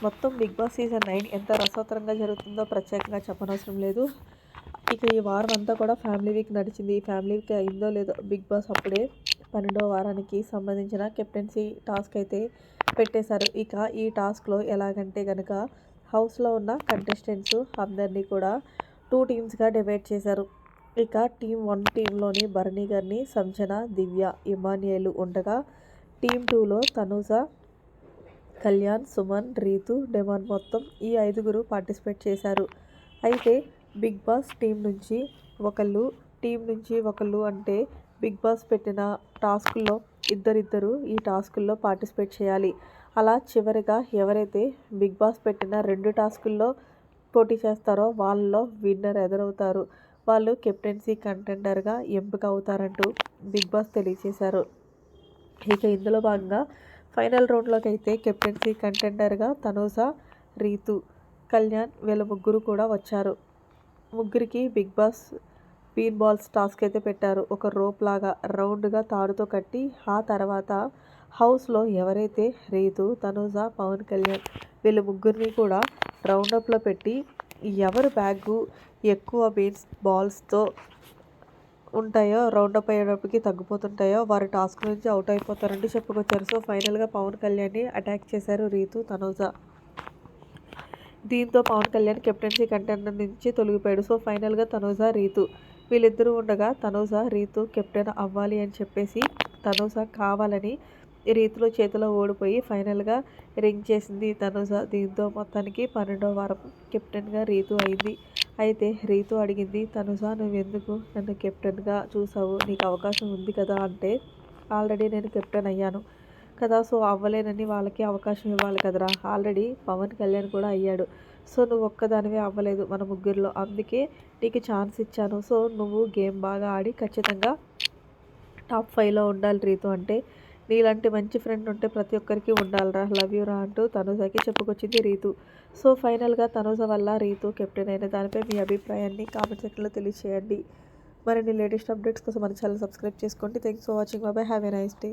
మొత్తం big boss season 9 ఎంత రసవత్తరంగా జరుగుతుందో ప్రత్యేకంగా చెప్పనవసరం లేదు. ఇక ఈ వారం అంతా కూడా ఫ్యామిలీ వీక్ నడిచింది. ఈ ఫ్యామిలీ వీక్ అయిందో లేదో బిగ్ బాస్ అప్పుడే 12వ వారానికి సంబంధించిన కెప్టెన్సీ టాస్క్ అయితే పెట్టేశారు. ఇక ఈ టాస్క్లో ఎలాగంటే కనుక హౌస్లో ఉన్న కంటెస్టెంట్స్ అందరినీ కూడా 2 టీమ్స్గా డివైడ్ చేశారు. ఇక టీం 1 టీంలోని భరణి గారిని, సంజన, దివ్య, ఇమాన్యుయేల్ ఉండగా టీం 2లో తనూజ, కళ్యాణ్, సుమన్, రీతు, డెమాన్ మొత్తం ఈ 5గురు పార్టిసిపేట్ చేశారు. అయితే బిగ్ బాస్ టీం నుంచి ఒకళ్ళు అంటే బిగ్ బాస్ పెట్టిన టాస్కుల్లో ఇద్దరిద్దరు ఈ టాస్కుల్లో పార్టిసిపేట్ చేయాలి. అలా చివరిగా ఎవరైతే బిగ్ బాస్ పెట్టిన 2 టాస్కుల్లో పోటీ చేస్తారో వాళ్ళలో విన్నర్ ఎదురవుతారు. వాళ్ళు కెప్టెన్సీ కంటెండర్గా ఎంపిక అవుతారంటూ బిగ్ బాస్ తెలియజేశారు. ఇక ఇందులో భాగంగా ఫైనల్ రౌండ్లోకి అయితే కెప్టెన్సీ కంటెండర్గా తనూజ, రీతు, కళ్యాణ్ వీళ్ళ ముగ్గురు కూడా వచ్చారు. ముగ్గురికి Bigg Boss bean balls task అయితే పెట్టారు. ఒక రోప్ లాగా రౌండ్గా తాడుతో కట్టి ఆ తర్వాత హౌస్లో ఎవరైతే రీతు, తనూజ, పవన్ కళ్యాణ్ వీళ్ళ ముగ్గురిని కూడా రౌండప్లో పెట్టి ఎవరు బ్యాగు ఎక్కువ బీన్స్ బాల్స్తో ఉంటాయో రౌండప్ అయ్యేటప్పటికి తగ్గిపోతుంటాయో వారి టాస్క్ నుంచి అవుట్ అయిపోతారంటే చెప్పుకొచ్చారు. సో ఫైనల్గా పవన్ కళ్యాణ్ని అటాక్ చేశారు రీతు, తనూజ. దీంతో పవన్ కళ్యాణ్ కెప్టెన్సీ కంటెండర్ నుంచి తొలగిపోయాడు. సో ఫైనల్గా తనూజ, రీతు వీళ్ళిద్దరూ ఉండగా తనూజ, రీతు కెప్టెన్ అవ్వాలి అని చెప్పేసి తనూజ కావాలని రీతులో చేతిలో ఓడిపోయి ఫైనల్గా రింగ్ చేసింది తనూజ. దీంతో మొత్తానికి 12వ వారం కెప్టెన్గా రీతు అయింది. అయితే రీతు అడిగింది, తనూజ నువ్వెందుకు నన్ను కెప్టెన్గా చూసావు, నీకు అవకాశం ఉంది కదా అంటే, ఆల్రెడీ నేను కెప్టెన్ అయ్యాను కదా, సో అవ్వలేనని వాళ్ళకి అవకాశం ఇవ్వాలి కదరా, ఆల్రెడీ పవన్ కళ్యాణ్ కూడా అయ్యాడు, సో నువ్వు ఒక్కదానివే అవ్వలేదు మన ముగ్గురిలో, అందుకే నీకు ఛాన్స్ ఇచ్చాను, సో నువ్వు గేమ్ బాగా ఆడి ఖచ్చితంగా టాప్ 5లో ఉండాలి రీతు అంటే, నీలాంటి మంచి ఫ్రెండ్ ఉంటే ప్రతి ఒక్కరికి ఉండాలిరా, లవ్ యూ రా అంటూ తనూజకి చెప్పుకొచ్చింది రీతు. సో ఫైనల్గా తనూజ వల్ల రీతు కెప్టెన్ అయిన దానిపై మీ అభిప్రాయాన్ని కామెంట్ సెక్షన్లో తెలియజేయండి. మరిన్ని లేటెస్ట్ అప్డేట్స్ కోసం మన ఛానల్ సబ్స్క్రైబ్ చేసుకోండి. Thanks for watching. Bye, have a nice day.